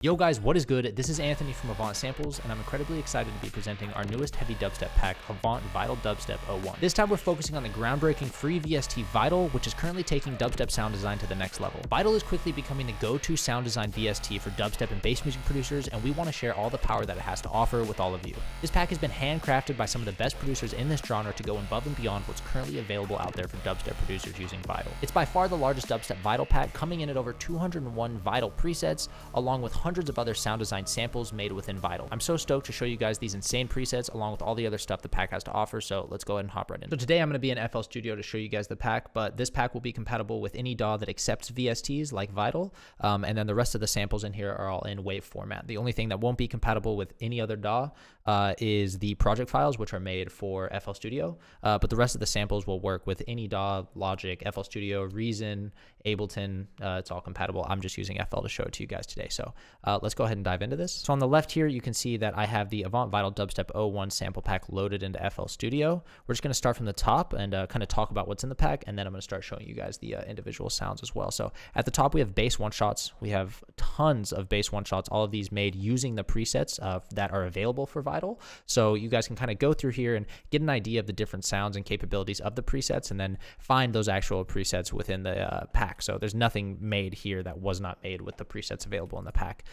Yo guys, what is good? This is Anthony from Avant Samples, and I'm incredibly excited to be presenting our newest heavy dubstep pack, Avant Vital Dubstep 01. This time we're focusing on the groundbreaking free VST Vital, which is currently taking dubstep sound design to the next level. Vital is quickly becoming the go-to sound design VST for dubstep and bass music producers, and we want to share all the power that it has to offer with all of you. This pack has been handcrafted by some of the best producers in this genre to go above and beyond what's currently available out there for dubstep producers using Vital. It's by far the largest dubstep Vital pack, coming in at over 201 Vital presets, along with hundreds of other sound design samples made within Vital. I'm so stoked to show you guys these insane presets along with all the other stuff the pack has to offer, so let's go ahead and hop right in. So today I'm going to be in FL Studio to show you guys the pack, but this pack will be compatible with any DAW that accepts VSTs like Vital, and then the rest of the samples in here are all in WAV format. The only thing that won't be compatible with any other DAW is the project files, which are made for FL Studio, but the rest of the samples will work with any DAW, Logic, FL Studio, Reason, Ableton. It's all compatible. I'm just using FL to show it to you guys today, so let's go ahead and dive into this. So on the left here, you can see that I have the Avant Vital Dubstep 01 sample pack loaded into FL Studio. We're just going to start from the top and kind of talk about what's in the pack, and then I'm going to start showing you guys the individual sounds as well. So at the top, we have bass one-shots. We have tons of bass one-shots, all of these made using the presets that are available for Vital. So you guys can kind of go through here and get an idea of the different sounds and capabilities of the presets, and then find those actual presets within the pack. So there's nothing made here that was not made with the presets available in the pack.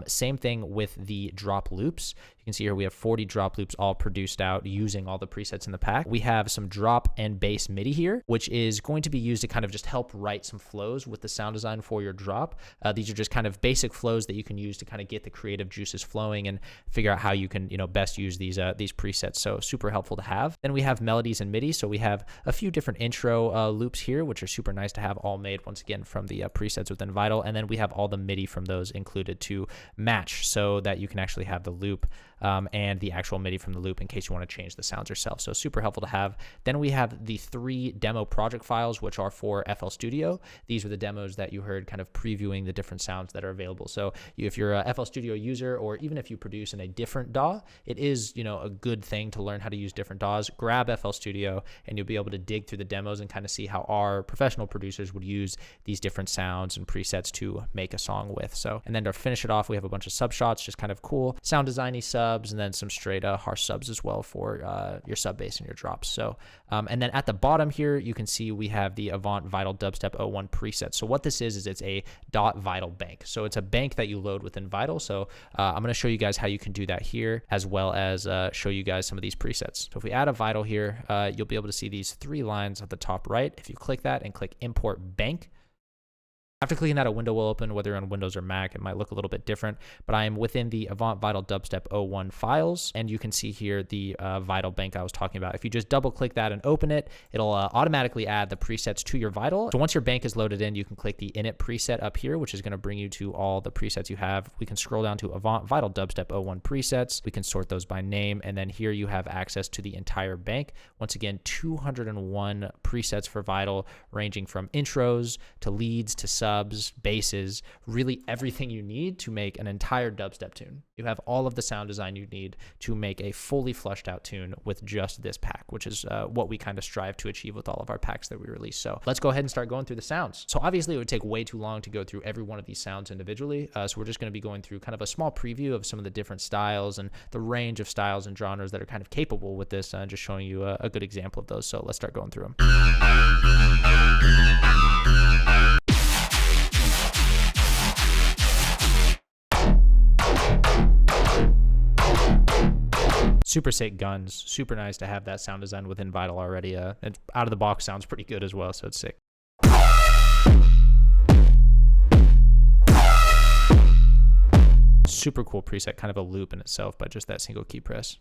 Same thing with the drop loops. You can see here we have 40 drop loops all produced out using all the presets in the pack. We have some drop and bass MIDI here, which is going to be used to kind of just help write some flows with the sound design for your drop. These are just kind of basic flows that you can use to kind of get the creative juices flowing and figure out how you can, best use these presets. So super helpful to have. Then we have melodies and MIDI. So we have a few different intro loops here, which are super nice to have all made once again from the presets within Vital. And then we have all the MIDI from those included to match so that you can actually have the loop and the actual MIDI from the loop in case you want to change the sounds yourself. So super helpful to have. Then we have the 3 demo project files, which are for FL Studio. These are the demos that you heard kind of previewing the different sounds that are available. So if you're a FL Studio user, or even if you produce in a different DAW, it is, a good thing to learn how to use different DAWs. Grab FL Studio and you'll be able to dig through the demos and kind of see how our professional producers would use these different sounds and presets to make a song with. So, and then to finish it off, we have a bunch of sub shots, just kind of cool sound designy subs, and then some straight harsh subs as well for your sub bass and your drops. So, and then at the bottom here, you can see we have the Avant Vital Dubstep 01 preset. So what this is it's a .vital bank. So it's a bank that you load within Vital. So I'm going to show you guys how you can do that here, as well as show you guys some of these presets. So if we add a Vital here, you'll be able to see these 3 lines at the top right. If you click that and click Import Bank, after clicking that, a window will open. Whether you're on Windows or Mac, it might look a little bit different, but I am within the Avant Vital Dubstep 01 files, and you can see here the Vital bank I was talking about. If you just double click that and open it, it'll automatically add the presets to your Vital. So once your bank is loaded in, you can click the Init preset up here, which is going to bring you to all the presets you have. We can scroll down to Avant Vital Dubstep 01 presets. We can sort those by name, and then here you have access to the entire bank. Once again, 201 presets for Vital, ranging from intros to leads to subs, basses, really everything you need to make an entire dubstep tune. You have all of the sound design you need to make a fully flushed out tune with just this pack, which is what we kind of strive to achieve with all of our packs that we release. So let's go ahead and start going through the sounds. So obviously it would take way too long to go through every one of these sounds individually. So we're just going to be going through kind of a small preview of some of the different styles and the range of styles and genres that are kind of capable with this, and just showing you a good example of those. So let's start going through them. Super sick guns, super nice to have that sound design within Vital already. And out of the box sounds pretty good as well, so it's sick. Super cool preset, kind of a loop in itself, but just that single key press.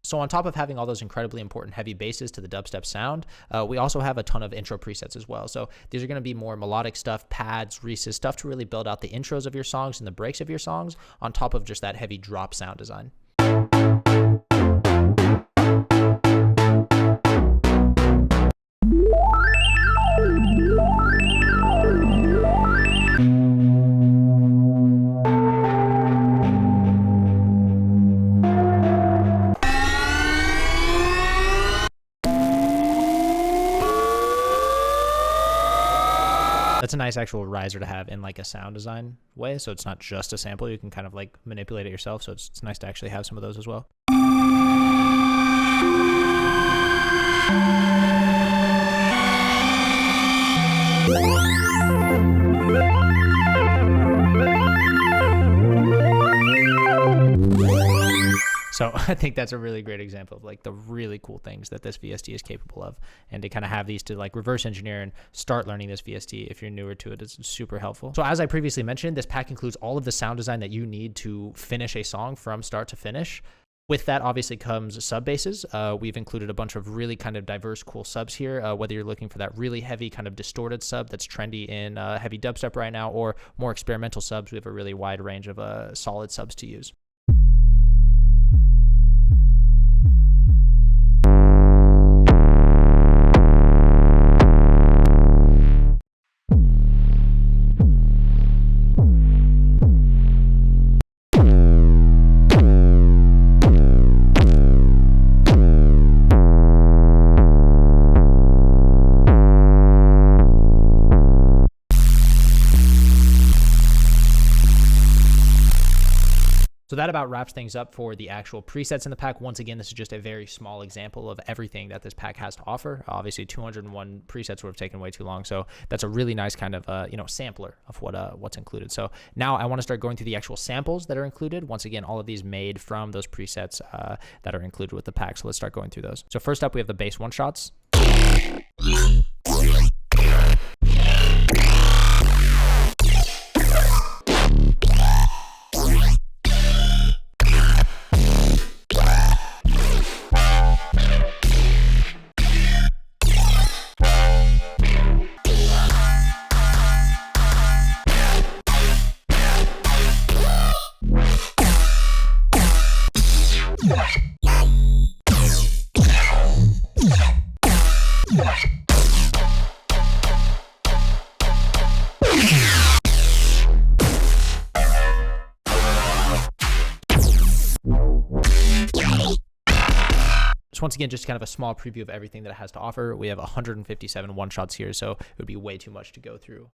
So on top of having all those incredibly important heavy basses to the dubstep sound, we also have a ton of intro presets as well. So these are going to be more melodic stuff, pads, reeses, stuff to really build out the intros of your songs and the breaks of your songs on top of just that heavy drop sound design. That's a nice actual riser to have in like a sound design way. So it's not just a sample. You can kind of like manipulate it yourself. So it's nice to actually have some of those as well. So I think that's a really great example of like the really cool things that this VST is capable of. And to kind of have these to like reverse engineer and start learning this VST if you're newer to it is super helpful. So as I previously mentioned, this pack includes all of the sound design that you need to finish a song from start to finish. With that obviously comes sub basses. We've included a bunch of really kind of diverse, cool subs here, whether you're looking for that really heavy kind of distorted sub that's trendy in heavy dubstep right now, or more experimental subs. We have a really wide range of solid subs to use. So that about wraps things up for the actual presets in the pack. Once again, this is just a very small example of everything that this pack has to offer. Obviously, 201 presets would have taken way too long. So that's a really nice kind of, sampler of what's included. So now I want to start going through the actual samples that are included. Once again, all of these made from those presets that are included with the pack. So let's start going through those. So first up, we have the bass one-shots. Once again, just kind of a small preview of everything that it has to offer. We have 157 one-shots here, so it would be way too much to go through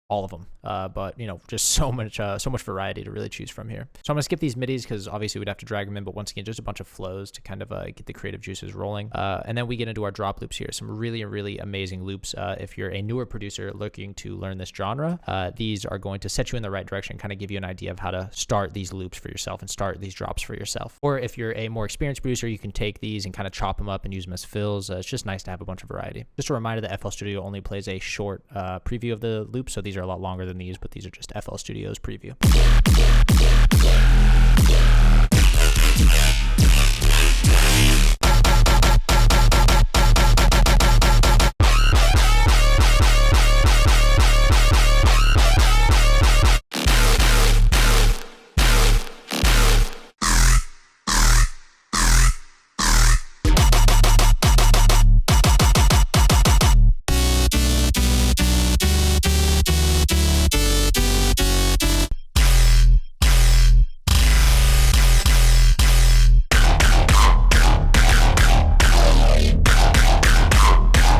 all of them, but you know, just so much variety to really choose from here. So I'm gonna skip these midis because obviously we'd have to drag them in, but once again, just a bunch of flows to kind of get the creative juices rolling. And then we get into our drop loops here. Some really amazing loops. If you're a newer producer looking to learn this genre, these are going to set you in the right direction, kind of give you an idea of how to start these loops for yourself and start these drops for yourself. Or if you're a more experienced producer, you can take these and kind of chop them up and use them as fills. It's just nice to have a bunch of variety. Just a reminder that FL Studio only plays a short preview of the loop, so these are a lot longer than these, but these are just FL Studio's preview.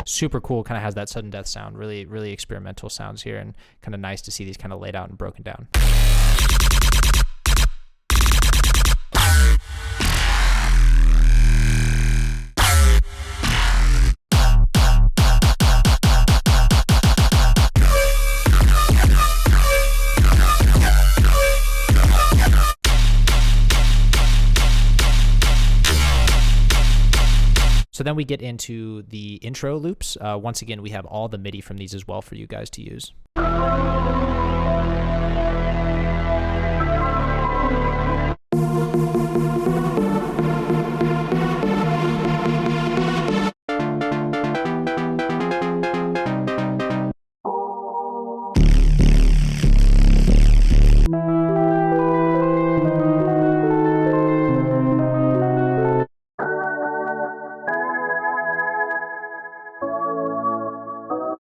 Super cool, kind of has that sudden death sound, really experimental sounds here, and kind of nice to see these kind of laid out and broken down. So then we get into the intro loops. Once again, we have all the MIDI from these as well for you guys to use.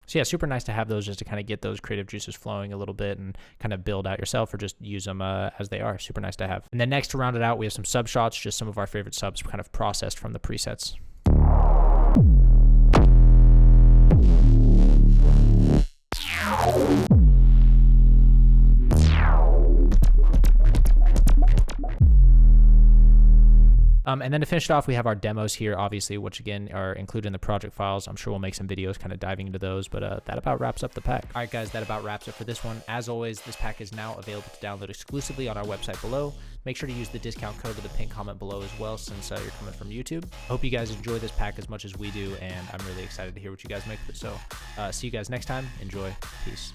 So yeah, super nice to have those just to kind of get those creative juices flowing a little bit and kind of build out yourself, or just use them as they are. Super nice to have. And then next, to round it out, we have some sub shots, just some of our favorite subs kind of processed from the presets. And then to finish it off, we have our demos here, obviously, which again are included in the project files. I'm sure we'll make some videos kind of diving into those, but that about wraps up the pack. All right, guys, that about wraps it for this one. As always, this pack is now available to download exclusively on our website below. Make sure to use the discount code with the pinned comment below as well, since you're coming from YouTube. I hope you guys enjoy this pack as much as we do, and I'm really excited to hear what you guys make of it. So see you guys next time. Enjoy. Peace.